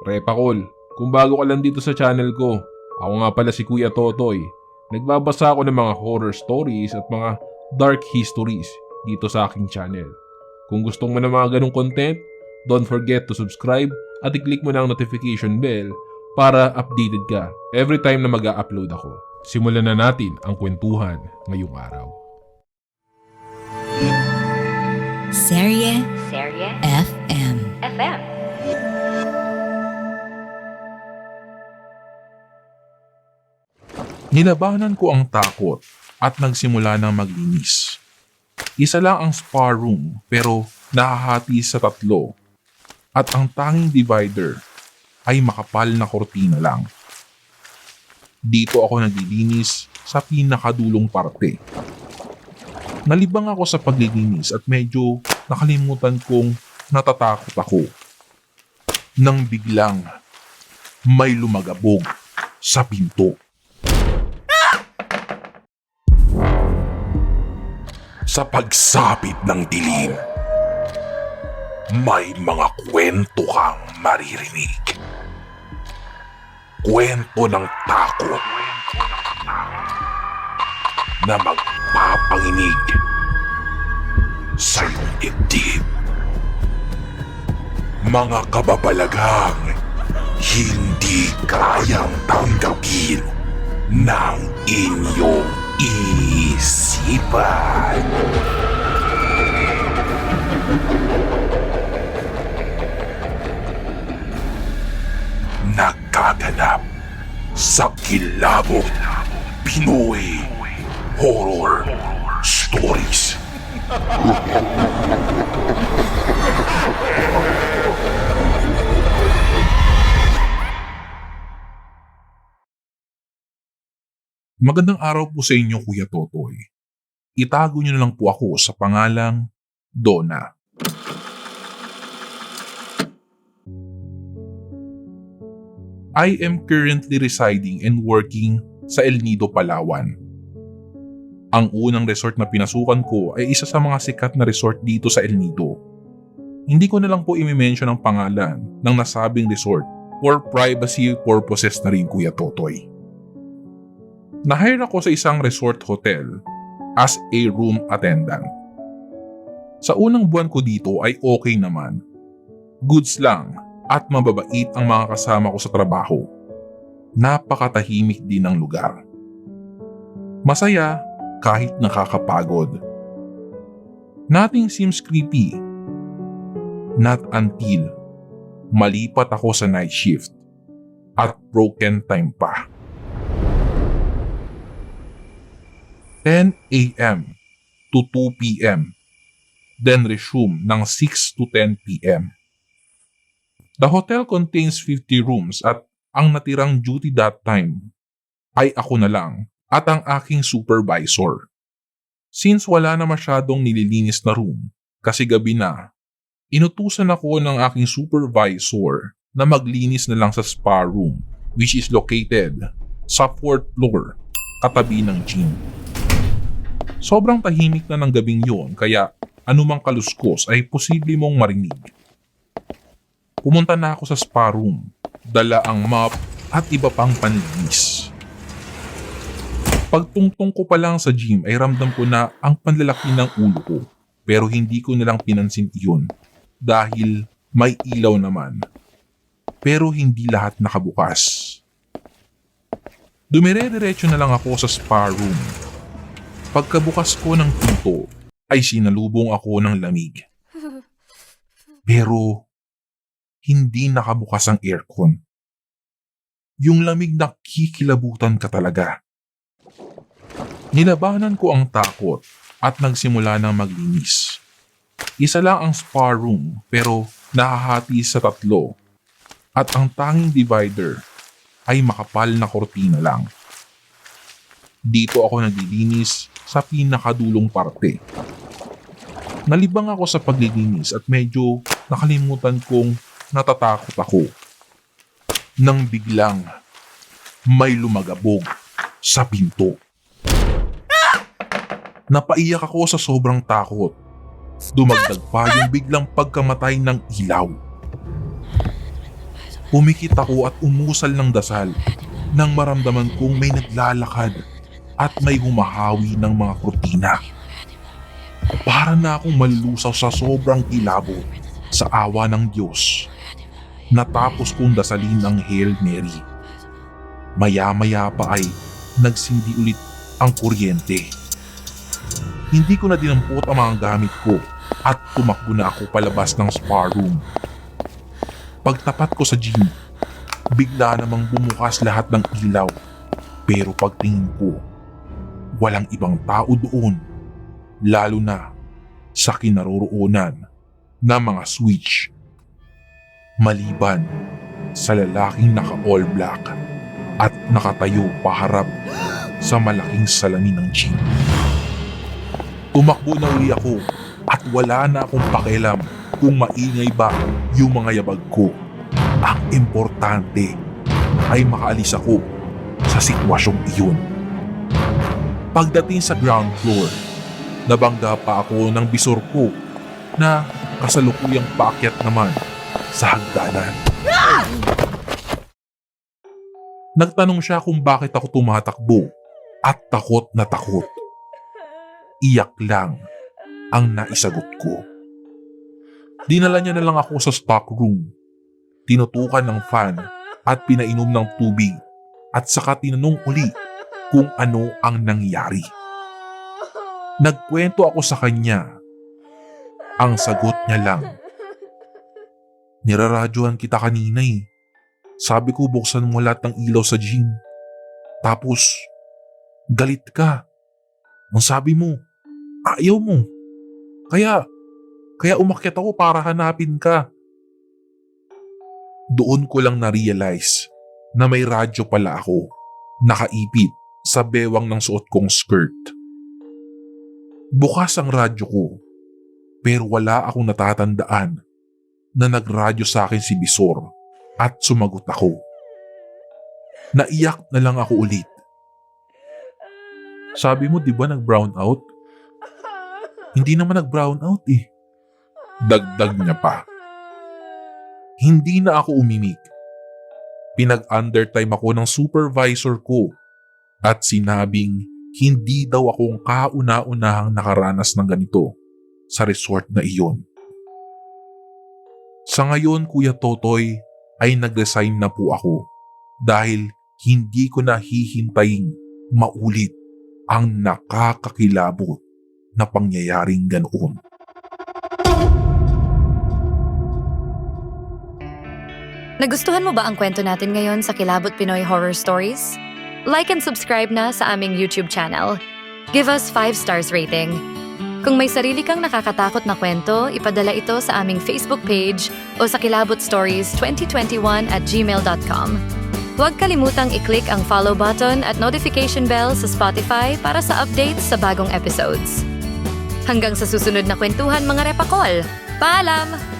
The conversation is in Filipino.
Repakol, kung bago ka lang dito sa channel ko, ako nga pala si Kuya Totoy. Nagbabasa ako ng mga horror stories at mga dark histories dito sa aking channel. Kung gusto mo ng mga ganong content, don't forget to subscribe at i-click mo na ang notification bell para updated ka every time na mag-a-upload ako. Simulan na natin ang kwentuhan ngayong araw. Serye FM. Nilabanan ko ang takot at nagsimula ng maglinis. Isa lang ang spa room pero nahahati sa tatlo at ang tanging divider ay makapal na kortina lang. Dito ako naglilinis sa pinakadulong parte. Nalibang ako sa paglilinis at medyo nakalimutan kong natatakot ako. Nang biglang may lumagabog sa pinto. Sa pagsapit ng dilim, may mga kwento kang maririnig. Kwento ng takot na magpapanginig sa iyong dibdib. Mga kababalaghang hindi kayang tanggapin ng inyong isipan. Nagkaganap sa Kilabot Pinoy Horror Stories. Magandang araw po sa inyo, Kuya Totoy. Itago niyo na lang po ako sa pangalang Donna. I am currently residing and working sa El Nido, Palawan. Ang unang resort na pinasukan ko ay isa sa mga sikat na resort dito sa El Nido. Hindi ko na lang po i-mention ang pangalan ng nasabing resort for privacy purposes na rin, Kuya Totoy. Na-hire ako sa isang resort hotel as a room attendant. Sa unang buwan ko dito ay okay naman. Goods lang at mababait ang mga kasama ko sa trabaho. Napakatahimik din ng lugar. Masaya kahit nakakapagod. Nothing seems creepy. Not until malipat ako sa night shift at broken time pa. 10 a.m. to 2 p.m. Then resume ng 6 to 10 p.m. The hotel contains 50 rooms at ang natirang duty that time ay ako na lang at ang aking supervisor. Since wala na masyadong nililinis na room kasi gabi na, inutusan ako ng aking supervisor na maglinis na lang sa spa room which is located sa 4th floor katabi ng gym. Sobrang tahimik na ng gabing yon kaya anumang kaluskos ay posible mong marinig. Pumunta na ako sa spa room, dala ang mop at iba pang panlinis. Pagtungtong ko pa lang sa gym ay ramdam ko na ang panlalaki ng ulo ko pero hindi ko nalang pinansin iyon dahil may ilaw naman. Pero hindi lahat nakabukas. Dumire-diretso na lang ako sa spa room. Pagkabukas ko ng pinto ay sinalubong ako ng lamig. Pero hindi nakabukas ang aircon. Yung lamig na kikilabutan ka talaga. Nilabanan ko ang takot at nagsimula ng maglinis. Isa lang ang spa room pero nahahati sa tatlo at ang tanging divider ay makapal na kortina lang. Dito ako naglilinis sa pinakadulong parte. Nalibang ako sa paglilinis at medyo nakalimutan kong natatakot ako. Nang biglang may lumagabog sa pinto. Napaiyak ako sa sobrang takot. Dumagdag pa yung biglang pagkamatay ng ilaw. Pumikit ako at umusal ng dasal nang maramdaman kong may naglalakad at may humahawi ng mga kurtina. Para na akong malulusaw sa sobrang kilabot sa awa ng Diyos. Natapos kong dasalin ang Hail Mary. Maya-maya pa ay nagsindi ulit ang kuryente. Hindi ko na dinampot ang mga gamit ko at tumakbo na ako palabas ng spa room. Pagtapat ko sa gym, bigla namang bumukas lahat ng ilaw. Pero pagtingin ko, walang ibang tao doon, lalo na sa kinaroroonan ng mga switch. Maliban sa lalaking naka-all black at nakatayo paharap sa malaking salamin ng gym. Tumakbo na uli ako at wala na akong pakialam kung maingay ba yung mga yabag ko. Ang importante ay makaalis ako sa sitwasyong iyon. Pagdating sa ground floor, nabangga pa ako ng bisor ko na kasalukuyang paakyat naman sa hagdanan. Nagtanong siya kung bakit ako tumatakbo at takot na takot. Iyak lang ang naisagot ko. Dinala niya na lang ako sa stock room. Tinutukan ng fan at pinainom ng tubig at saka tinanong uli kung ano ang nangyari. Nagkwento ako sa kanya. Ang sagot niya lang, "Niraradyohan kita kanina eh. Sabi ko buksan mo lahat ng ilaw sa gym. Tapos, galit ka. Ang sabi mo, ayaw mo. Kaya umakyat ako para hanapin ka." Doon ko lang na-realize na may radyo pala ako, nakaipit sa bewang ng suot kong skirt. Bukas ang radyo ko, pero wala akong natatandaan na nagradyo sa akin si Bisor at sumagot ako. Naiyak na lang ako ulit. "Sabi mo di ba nag-brown out?" "Hindi naman nag-brown out eh." Dagdag niya pa. Hindi na ako umimik. Pinag-undertime ako ng supervisor ko at sinabing hindi daw akong kauna-unahang nakaranas ng ganito sa resort na iyon. Sa ngayon, Kuya Totoy, ay nag-resign na po ako dahil hindi ko na hihintaying maulit ang nakakakilabot na pangyayaring ganoon. Nagustuhan mo ba ang kwento natin ngayon sa Kilabot Pinoy Horror Stories? Like and subscribe na sa aming YouTube channel. Give us 5 stars rating. Kung may sarili kang nakakatakot na kwento, ipadala ito sa aming Facebook page o sa kilabotstories2021@gmail.com. Huwag kalimutang i-click ang follow button at notification bell sa Spotify para sa updates sa bagong episodes. Hanggang sa susunod na kwentuhan mga repakol. Paalam!